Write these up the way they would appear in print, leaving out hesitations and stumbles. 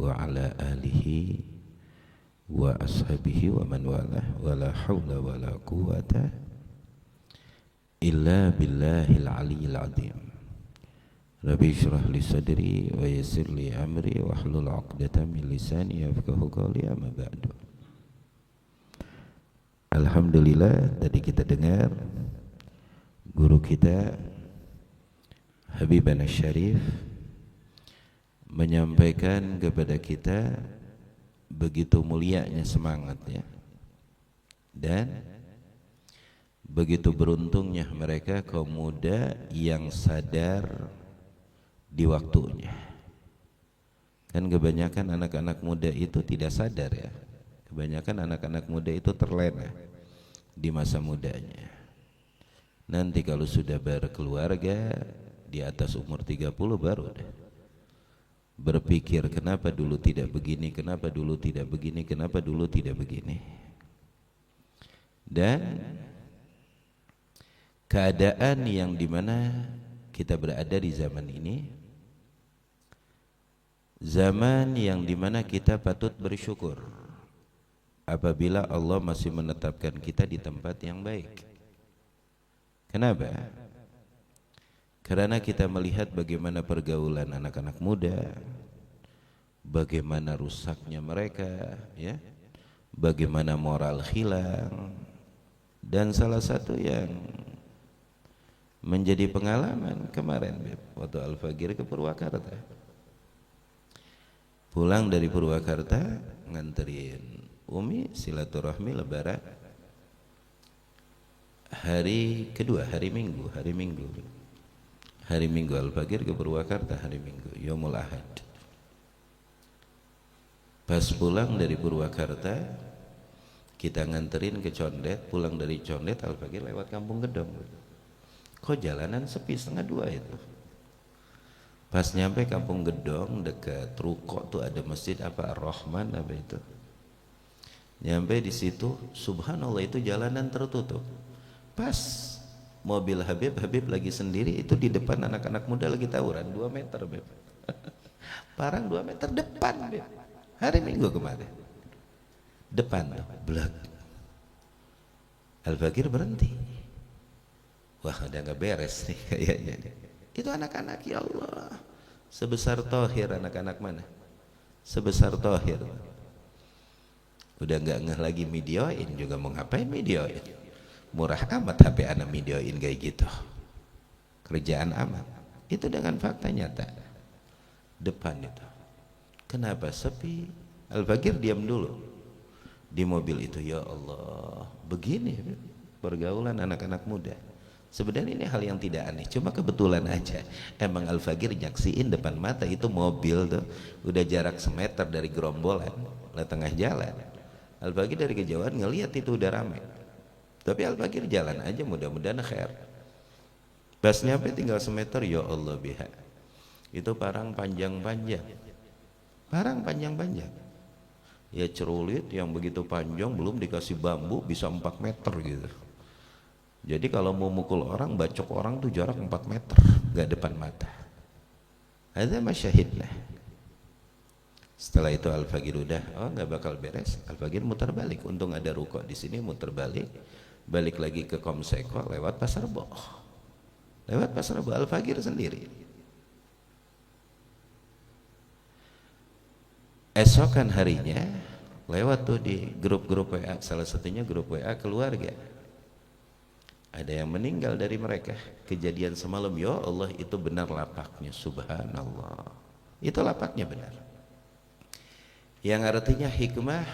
wa ala alihi wa ashabihi wa man walah wa la hawla wa la quwata illa billahil aliyyil azim. Rabbi shrah li sadri wa yassir li amri wa hlul 'uqdatam min lisani yafqahu qawli, amma ba'du. Alhamdulillah, tadi kita dengar guru kita Habibana Syarif menyampaikan kepada kita begitu mulianya semangat, ya, dan begitu beruntungnya mereka kaum muda yang sadar di waktunya. Kan kebanyakan anak-anak muda itu tidak sadar, ya. Kebanyakan anak-anak muda itu terlena di masa mudanya. Nanti kalau sudah berkeluarga di atas umur 30 baru deh berpikir, kenapa dulu tidak begini, kenapa dulu tidak begini, kenapa dulu tidak begini. Dan keadaan yang dimana kita berada di zaman ini, zaman yang dimana kita patut bersyukur apabila Allah masih menetapkan kita di tempat yang baik. Kenapa? Karena kita melihat bagaimana pergaulan anak-anak muda, bagaimana rusaknya mereka, ya, bagaimana moral hilang. Dan salah satu yang menjadi pengalaman kemarin waktu Al-Fagir ke Purwakarta, pulang dari Purwakarta nganterin Umi silaturahmi lebaran hari kedua, hari Minggu Al-Fagir ke Purwakarta hari Minggu, Yaumul Ahad. Pas pulang dari Purwakarta, kita nganterin ke Condet. Pulang dari Condet, Al-Fagir lewat Kampung Gedong. Kok jalanan sepi, 1:30 itu. Pas nyampe Kampung Gedong, dekat Ruko tuh ada masjid apa, Ar-Rahman apa itu. Nyampe di situ, subhanallah, itu jalanan tertutup. Pas mobil Habib lagi sendiri, itu di depan anak-anak muda lagi tawuran 2 meter, Beb. Parang 2 meter depan, Beb. Hari Minggu kemarin. Depan tuh, blak. Al-Fagir berhenti. Wah, udah gak beres nih kayaknya. Itu anak-anak, ya Allah. Sebesar Thohir, anak-anak mana? Sebesar Thohir. Udah gak ngeh lagi videoin, juga mau ngapain videoin? Murah amat HP anak videoin kayak gitu, kerjaan amat. Itu dengan fakta nyata depan itu. Kenapa sepi? Al-Fagir diam dulu di mobil itu. Ya Allah, begini pergaulan anak-anak muda. Sebenarnya ini hal yang tidak aneh, cuma kebetulan aja emang Al-Fagir nyaksiin depan mata itu mobil tuh udah jarak semeter dari gerombolan di tengah jalan. Al-Fagir dari kejauhan ngelihat itu udah rame. Tapi Al-Fagir jalan aja, mudah-mudahan khair. Pas nyampe tinggal semeter, ya Allah biha. Itu parang panjang-panjang. Ya cerulit yang begitu panjang, belum dikasih bambu, bisa 4 meter gitu. Jadi kalau mau mukul orang, bacok orang tuh jarak 4 meter, gak depan mata. Ada masyahidlah. Setelah itu Al-Fagir udah, oh gak bakal beres. Al-Fagir muter balik. Untung ada ruko di sini, muter balik. Balik lagi ke Komseko lewat Pasar Rebo. Al-Fagir sendiri. Esokan harinya lewat tuh di grup-grup WA, salah satunya grup WA keluarga. Ada yang meninggal dari mereka. Kejadian semalam, ya Allah, itu benar lapaknya, subhanallah. Itu lapaknya benar. Yang artinya hikmah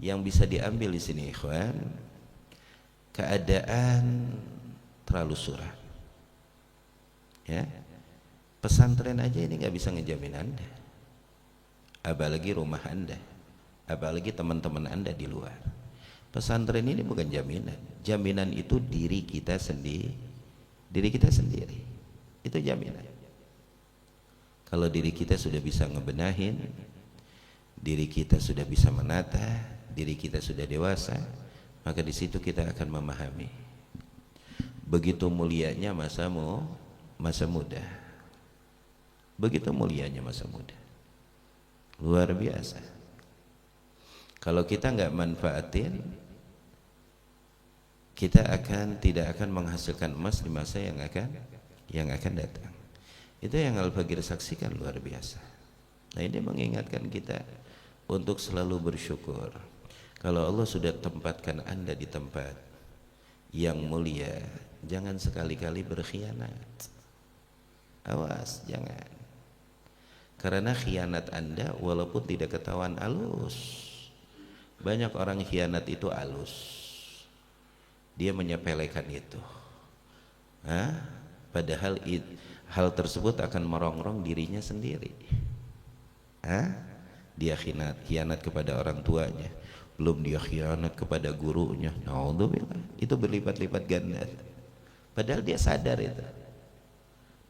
yang bisa diambil di sini, ikhwan, keadaan terlalu suram, ya. Pesantren aja ini nggak bisa ngejamin Anda, apalagi rumah Anda, apalagi teman-teman Anda di luar. Pesantren ini bukan jaminan. Jaminan itu diri kita sendiri. Itu jaminan. Kalau diri kita sudah bisa ngebenahin, diri kita sudah bisa menata, diri kita sudah dewasa, maka di situ kita akan memahami begitu mulianya masa muda. Begitu mulianya masa muda. luar biasa. Kalau kita nggak manfaatin, kita tidak akan menghasilkan emas di masa yang akan datang. Itu yang Al-Faqir saksikan, luar biasa. Nah, ini mengingatkan kita untuk selalu bersyukur. Kalau Allah sudah tempatkan Anda di tempat yang mulia, jangan sekali-kali berkhianat. Awas, jangan. Karena khianat Anda walaupun tidak ketahuan halus. Banyak orang khianat itu halus. Dia menyepelekan itu. Padahal hal tersebut akan merongrong dirinya sendiri. Dia khianat kepada orang tuanya, belum dia khianat kepada gurunya. Naudzubillah, itu berlipat-lipat ganda. Padahal dia sadar itu,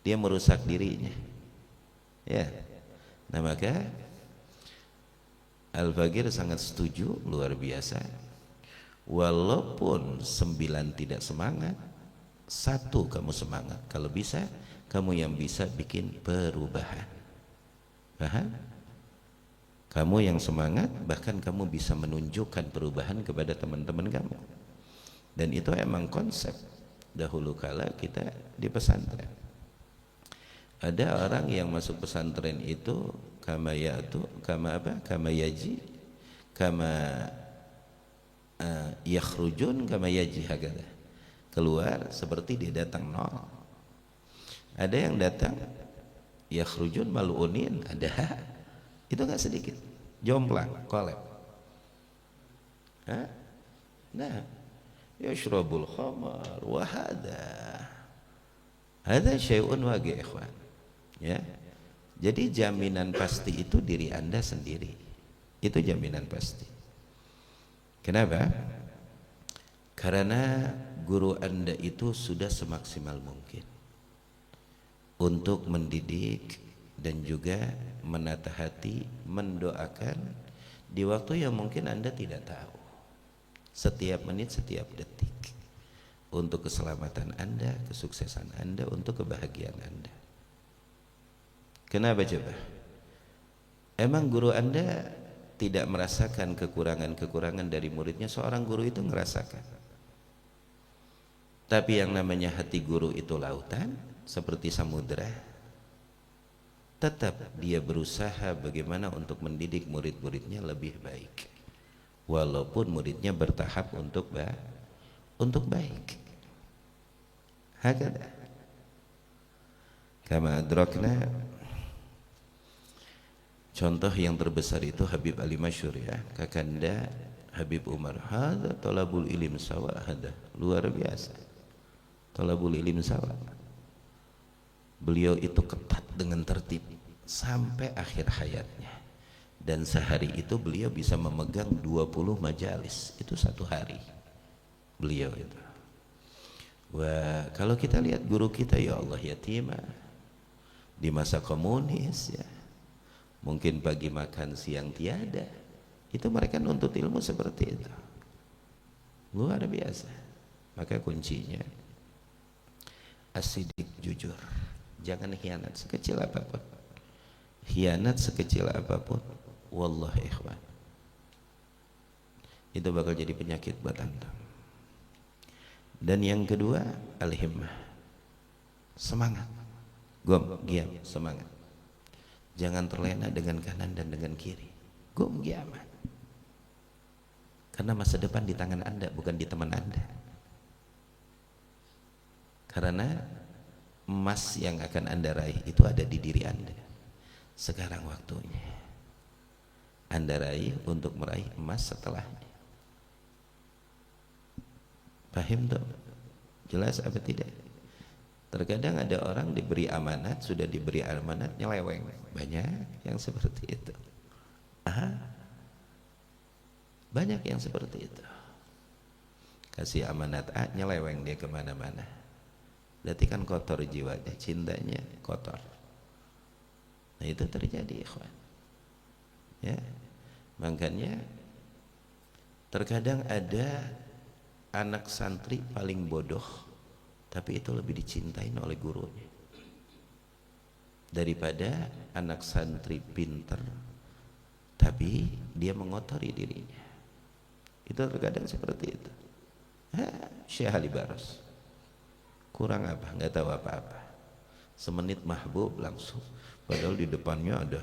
dia merusak dirinya. Ya, nah maka Al-Faqir sangat setuju, luar biasa. Walaupun 9 tidak semangat, 1 kamu semangat. Kalau bisa, kamu yang bisa bikin perubahan. Paham? Kamu yang semangat, bahkan kamu bisa menunjukkan perubahan kepada teman-teman kamu. Dan itu emang konsep dahulu kala kita di pesantren. Ada orang yang masuk pesantren itu kama yaji, kama yakhrujun kama yaji, hakada. Keluar seperti dia datang nol. Ada yang datang yakhrujun malunin, ada. Itu nggak sedikit, jomplang, kolep. Nah, yashrabul khamar wa hada syai'un waqi', ikhwan. Ya. Jadi jaminan pasti itu diri Anda sendiri. Itu jaminan pasti. Kenapa? Karena guru Anda itu sudah semaksimal mungkin untuk mendidik dan juga menata hati, mendoakan di waktu yang mungkin Anda tidak tahu, setiap menit, setiap detik, untuk keselamatan Anda, kesuksesan Anda, untuk kebahagiaan Anda. Kenapa coba? Emang guru Anda tidak merasakan kekurangan-kekurangan dari muridnya? Seorang guru itu merasakan. Tapi yang namanya hati guru itu lautan, seperti samudera. Tetap dia berusaha bagaimana untuk mendidik murid-muridnya lebih baik, walaupun muridnya bertahap untuk baik. Hakada kama adrakna. Contoh yang terbesar itu Habib Ali Masyhur, ya, kakanda Habib Umar. Hada talabul ilim sawa, hada, luar biasa. Talabul ilim sawa. Beliau itu ketat dengan tertib sampai akhir hayatnya, dan sehari itu beliau bisa memegang 20 majalis, itu 1 hari beliau itu. Wah, kalau kita lihat guru kita, ya Allah, yatimah di masa komunis, ya, mungkin pagi makan siang tiada, itu mereka nuntut ilmu seperti itu, luar biasa. Maka kuncinya asidik, jujur. Jangan khianat sekecil apapun. Khianat sekecil apapun, wallahi ikhwan, itu bakal jadi penyakit buat antum. Dan yang kedua, al-himmah, semangat, giam, semangat. Jangan terlena dengan kanan dan dengan kiri. Giaman. Karena masa depan di tangan Anda, bukan di teman Anda. Karena emas yang akan Anda raih itu ada di diri Anda. Sekarang waktunya Anda raih untuk meraih emas setelahnya. Paham tuh? Jelas apa tidak? Terkadang ada orang diberi amanat, sudah diberi amanat nyeleweng. Banyak yang seperti itu. Banyak yang seperti itu. Kasih amanat A, nyeleweng dia kemana-mana. Berarti kan kotor jiwanya, cintanya kotor. Nah, itu terjadi, ikhwan. Ya, makanya terkadang ada anak santri paling bodoh, tapi itu lebih dicintain oleh gurunya daripada anak santri pinter tapi dia mengotori dirinya. Itu terkadang seperti itu. Syekh Ali Baros kurang apa, nggak tahu apa-apa, semenit mahbub langsung, padahal di depannya ada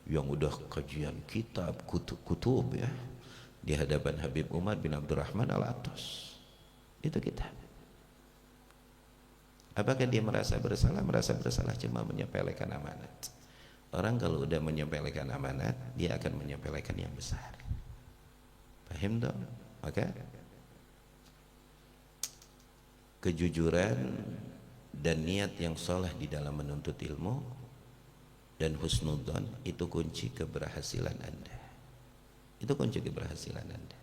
yang udah kajian kitab kutub ya, di hadapan Habib Umar bin Abdurrahman Al-Atas. Itu kita. Apakah dia merasa bersalah? Merasa bersalah, cuma menyepelekan amanat. Orang kalau udah menyepelekan amanat, dia akan menyepelekan yang besar. Paham dong? Maka kejujuran dan niat yang soleh di dalam menuntut ilmu dan husnudzon itu kunci keberhasilan Anda. Itu kunci keberhasilan Anda.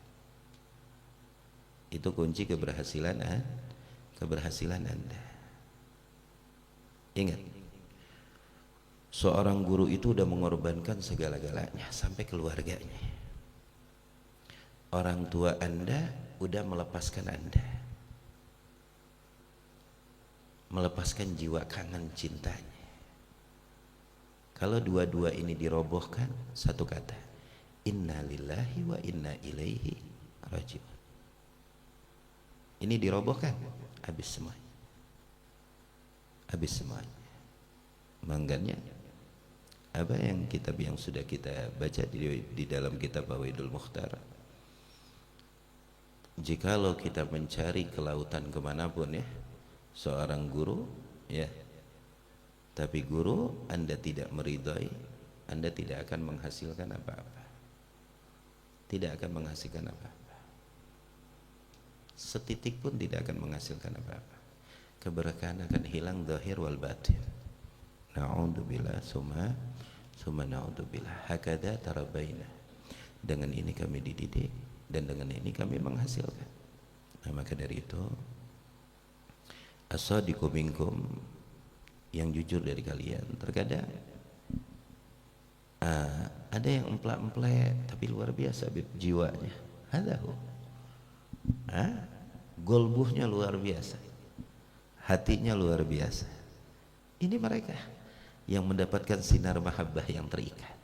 Itu kunci keberhasilan Anda. Ingat, seorang guru itu udah mengorbankan segala-galanya sampai keluarganya. Orang tua Anda udah melepaskan Anda, melepaskan jiwa kangen cintanya. Kalau dua-dua ini dirobohkan, satu kata, inna lillahi wa inna ilaihi raji'un. Ini dirobohkan, habis semuanya. Habis semuanya. Manggannya apa yang kitab yang sudah kita baca di dalam kitab Fawaidul Mukhtar, jikalau kita mencari kelautan kemanapun ya, seorang guru ya, tapi guru Anda tidak meridhai, Anda tidak akan menghasilkan apa-apa. Tidak akan menghasilkan apa-apa. Setitik pun tidak akan menghasilkan apa-apa. Keberkahan akan hilang zahir wal batin. Na'udzubillah summa na'udzubillah. Hakadha tarabaina. Dengan ini kami dididik dan dengan ini kami menghasilkan. Nah, maka dari itu as-sadiqu minkum, yang jujur dari kalian. Terkadang ada yang emplak-emplek tapi luar biasa jiwanya. Hadahu. Golbuhnya luar biasa, hatinya luar biasa. Ini mereka yang mendapatkan sinar mahabbah yang terikat.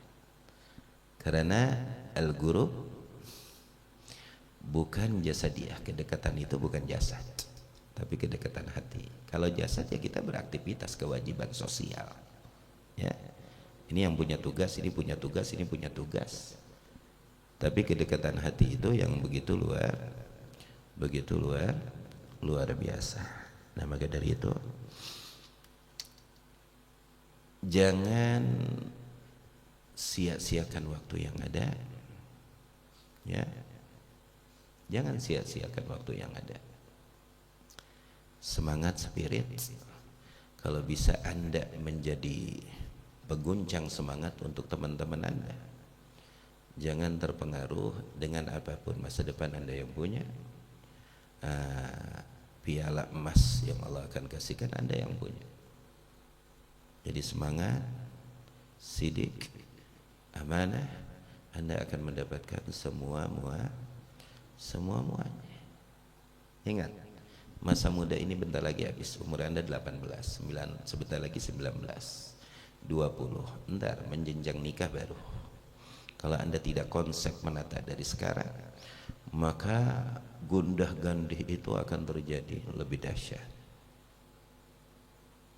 Karena al-guru bukan jasadiah, kedekatan itu bukan jasad, tapi kedekatan hati. Kalau jasad ya kita beraktivitas, kewajiban sosial. Ya, ini yang punya tugas, ini punya tugas, ini punya tugas. Tapi kedekatan hati itu yang begitu luar biasa. Nah, maka dari itu jangan sia-siakan waktu yang ada, ya. Jangan sia-siakan waktu yang ada. Semangat, spirit, kalau bisa Anda menjadi peguncang semangat untuk teman-teman Anda. Jangan terpengaruh dengan apapun masa depan Anda yang punya. Piala emas yang Allah akan kasihkan Anda yang punya. Jadi semangat, sidik, amanah, Anda akan mendapatkan semuanya. Ingat, masa muda ini bentar lagi habis. Umur Anda 18, sebentar lagi 19, 20, entar menjenjang nikah baru. Kalau Anda tidak konsep menata dari sekarang, maka gundah gandih itu akan terjadi lebih dahsyat.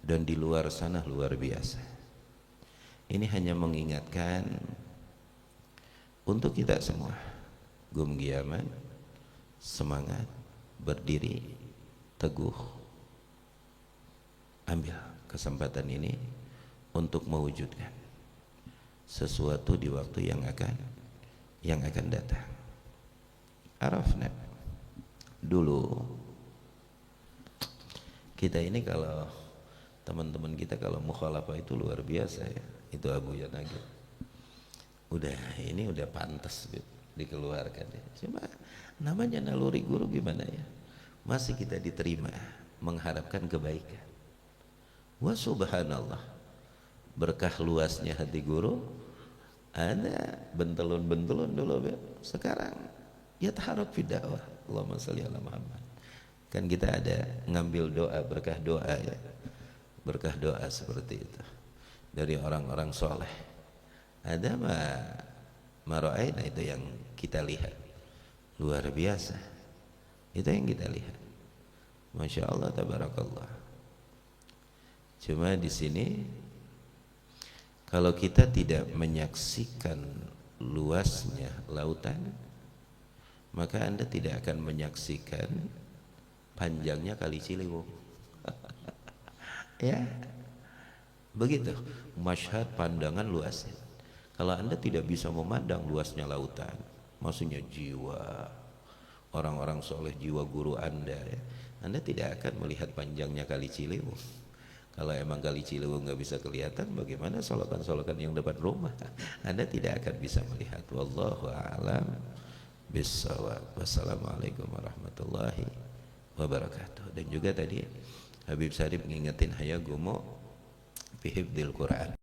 Dan di luar sana luar biasa. Ini hanya mengingatkan untuk kita semua, gum giaman, semangat, berdiri teguh, ambil kesempatan ini untuk mewujudkan sesuatu di waktu yang akan datang. Arafna, dulu kita ini kalau teman-teman kita kalau mukhalafah itu luar biasa ya. Itu Abu Yanagil udah pantas dikeluarkan ya. Cuma namanya naluri guru gimana ya, masih kita diterima mengharapkan kebaikan. Wa subhanallah, berkah luasnya hati guru. Ada bentelun-bentelun dulu ya. Sekarang ya taharuf fi dakwah. Allahumma shalli ala Muhammad. Kan kita ada ngambil doa, berkah doa ya. Berkah doa seperti itu dari orang-orang soleh. Ada Mara'aina, itu yang kita lihat. Luar biasa. Itu yang kita lihat. Masya Allah, tabarakallah. Cuma di sini kalau kita tidak menyaksikan luasnya lautan, maka Anda tidak akan menyaksikan panjangnya Kali Ciliwung. Ya, begitu. Masyhad pandangan luasnya. Kalau Anda tidak bisa memandang luasnya lautan, maksudnya jiwa orang-orang soleh, jiwa guru Anda, ya, Anda tidak akan melihat panjangnya Kali Ciliwung. Kalau emang Kali Ciliwung nggak bisa kelihatan, bagaimana solokan-solokan yang depan rumah? Anda tidak akan bisa melihat. Wallahu a'lam bissawab. Wassalamualaikum warahmatullahi wabarakatuh. Dan juga tadi Habib Sarip ngingetin hayagumo fi hifdzil Quran.